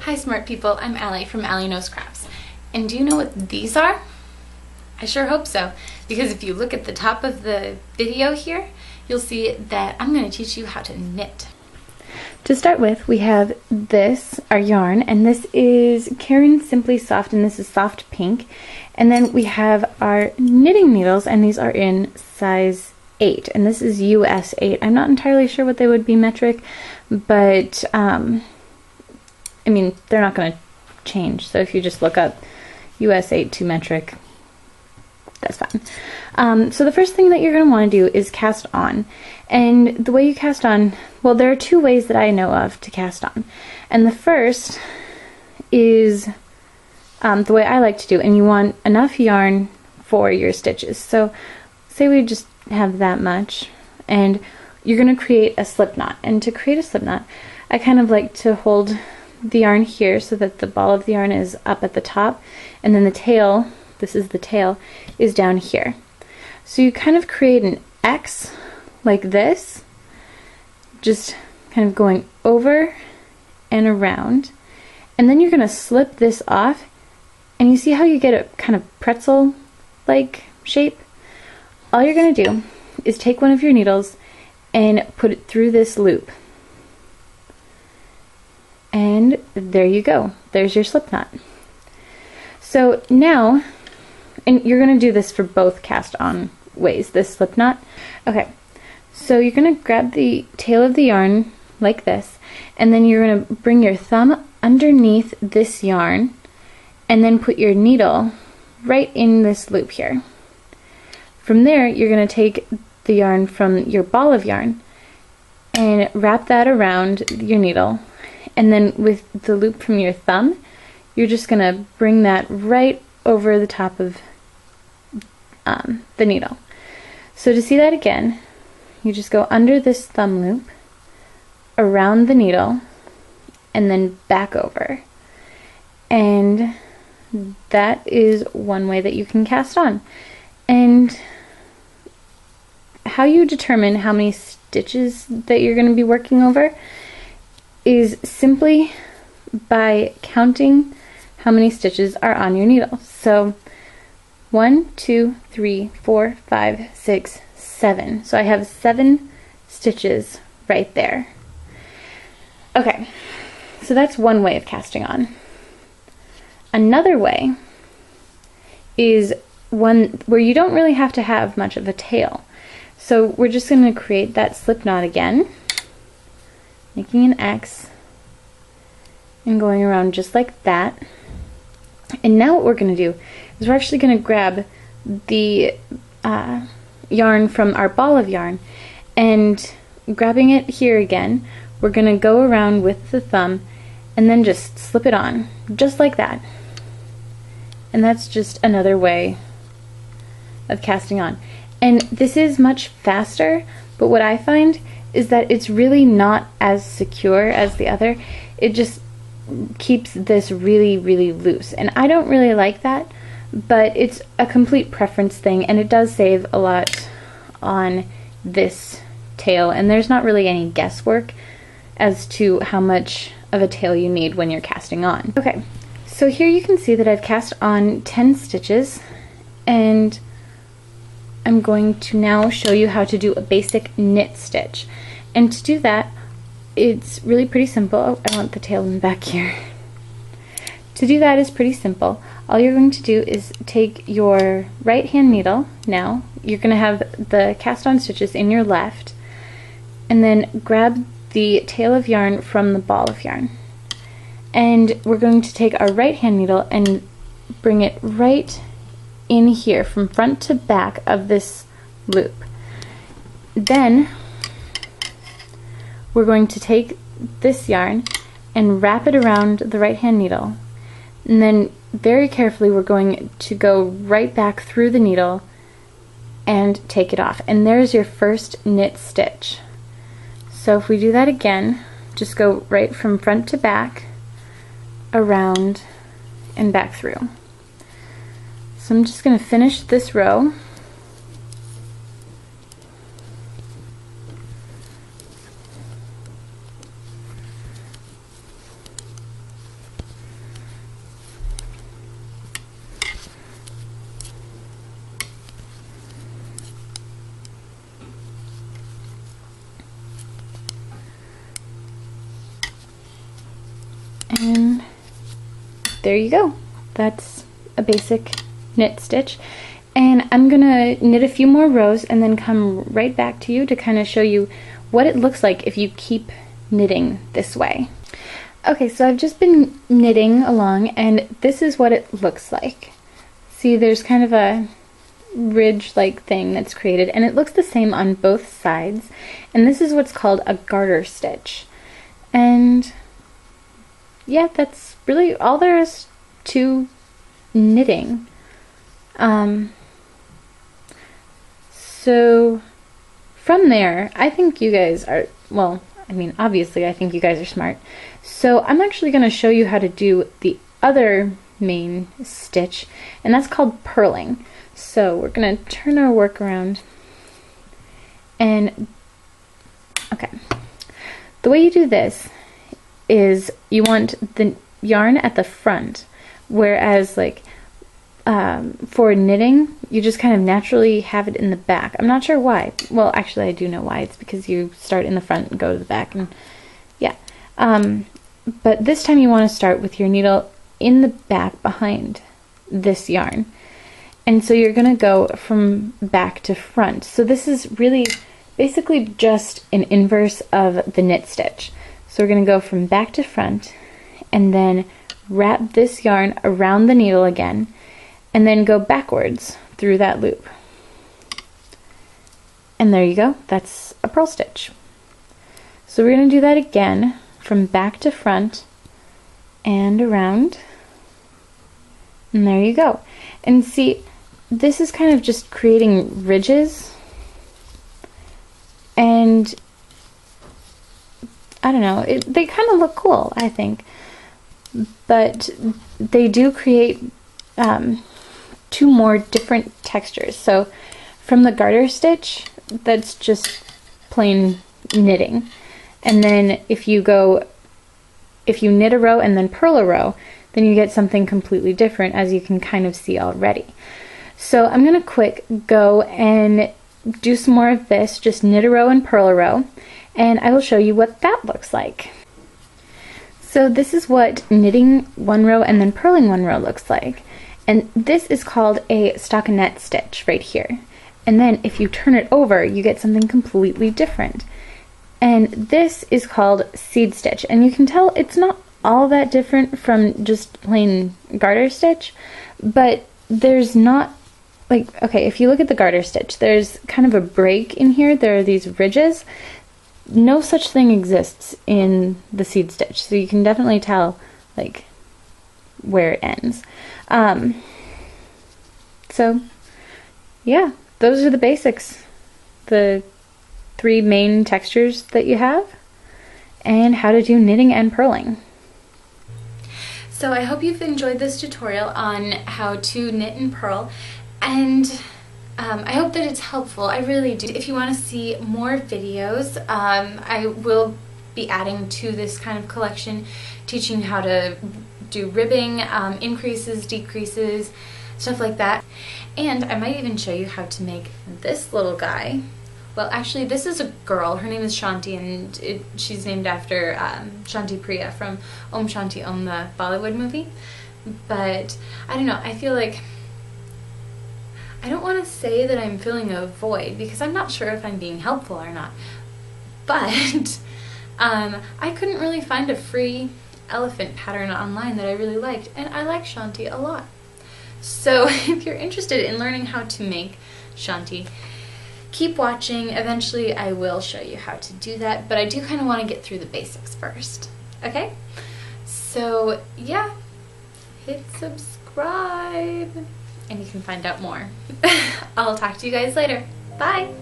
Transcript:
Hi smart people, I'm Allie from Allie Knows Crafts. And do you know what these are? I sure hope so, because if you look at the top of the video here, you'll see that I'm going to teach you how to knit. To start with, we have this, our yarn, and this is Caron Simply Soft, and this is soft pink. And then we have our knitting needles, and these are in size 8, and this is US 8. I'm not entirely sure what they would be metric, but I mean, they're not going to change, so if you just look up US 8 to metric, that's fine. So the first thing that you're going to want to do is cast on. And the way you cast on, well, there are two ways that I know of to cast on. And the first is the way I like to do, and you want enough yarn for your stitches. So say we just have that much, and you're going to create a slip knot. And to create a slip knot, I kind of like to hold the yarn here so that the ball of the yarn is up at the top, and then the tail, this is the tail, is down here. So you kind of create an X like this, just kind of going over and around, and then you're going to slip this off, and you see how you get a kind of pretzel-like shape? All you're going to do is take one of your needles and put it through this loop. And there you go. There's your slip knot. So now, and you're going to do this for both cast on ways, this slip knot. Okay, so you're going to grab the tail of the yarn like this, and then you're going to bring your thumb underneath this yarn and then put your needle right in this loop here. From there, you're going to take the yarn from your ball of yarn and wrap that around your needle. And then with the loop from your thumb, you're just going to bring that right over the top of the needle. So to see that again, you just go under this thumb loop, around the needle, and then back over. And that is one way that you can cast on. And how you determine how many stitches that you're going to be working over is simply by counting how many stitches are on your needle. So 1, 2, 3, 4, 5, 6, 7. So I have 7 stitches right there. Okay, so that's one way of casting on. Another way is one where you don't really have to have much of a tail. So we're just going to create that slip knot again, making an X and going around just like that. And now what we're going to do is we're actually going to grab the yarn from our ball of yarn, and grabbing it here again, we're going to go around with the thumb and then just slip it on, just like that. And that's just another way of casting on. And this is much faster, but what I find is that it's really not as secure as the other. It just keeps this really, really loose. And I don't really like that, but it's a complete preference thing, and it does save a lot on this tail, and there's not really any guesswork as to how much of a tail you need when you're casting on. Okay, so here you can see that I've cast on 10 stitches, and I'm going to now show you how to do a basic knit stitch. And to do that, it's really pretty simple. Oh, I want the tail in the back here. To do that is pretty simple. All you're going to do is take your right hand needle. Now you're going to have the cast on stitches in your left, and then grab the tail of yarn from the ball of yarn. And we're going to take our right hand needle and bring it right in here from front to back of this loop. Then we're going to take this yarn and wrap it around the right hand needle, and then very carefully we're going to go right back through the needle and take it off, and there's your first knit stitch. So if we do that again, just go right from front to back, around, and back through. So I'm just going to finish this row. there you go. That's a basic knit stitch. And I'm gonna knit a few more rows and then come right back to you to kind of show you what it looks like if you keep knitting this way. Okay, so I've just been knitting along and this is what it looks like. See, there's kind of a ridge-like thing that's created, and it looks the same on both sides, and this is what's called a garter stitch. And yeah, that's really all there is to knitting. So from there, I think you guys are, well, I mean, obviously I think you guys are smart. So I'm actually going to show you how to do the other main stitch, and that's called purling. So we're going to turn our work around, and okay, the way you do this is you want the yarn at the front, whereas like for knitting you just kind of naturally have it in the back. I'm not sure why. Well, actually I do know why. It's because you start in the front and go to the back, and yeah. But this time you want to start with your needle in the back behind this yarn. And so you're going to go from back to front. So this is really basically just an inverse of the knit stitch. So we're going to go from back to front and then wrap this yarn around the needle again and then go backwards through that loop. And there you go. That's a purl stitch. So we're going to do that again from back to front and around. And there you go. And see, this is kind of just creating ridges, and I don't know, they kind of look cool, I think, but they do create two more different textures. So from the garter stitch, that's just plain knitting, and then if you knit a row and then purl a row, then you get something completely different, as you can kind of see already. So I'm going to quick go and do some more of this, just knit a row and purl a row, and I will show you what that looks like. So this is what knitting one row and then purling one row looks like. And this is called a stockinette stitch right here. And then if you turn it over, you get something completely different. And this is called seed stitch. And you can tell it's not all that different from just plain garter stitch, but there's not, like, okay, if you look at the garter stitch, there's kind of a break in here. There are these ridges. No such thing exists in the seed stitch, so you can definitely tell like where it ends. So yeah, those are the basics, the three main textures that you have, and how to do knitting and purling. So I hope you've enjoyed this tutorial on how to knit and purl, and I hope that it's helpful. I really do. If you want to see more videos, I will be adding to this kind of collection, teaching how to do ribbing, increases, decreases, stuff like that. And I might even show you how to make this little guy. Well, actually, this is a girl. Her name is Shanti, and she's named after Shanti Priya from Om Shanti Om, the Bollywood movie. But I don't know, I feel like I don't want to say that I'm filling a void, because I'm not sure if I'm being helpful or not. But I couldn't really find a free elephant pattern online that I really liked, and I like Shanti a lot. So if you're interested in learning how to make Shanti, keep watching. Eventually I will show you how to do that, but I do kind of want to get through the basics first. Okay? So yeah, hit subscribe and you can find out more. I'll talk to you guys later. Bye!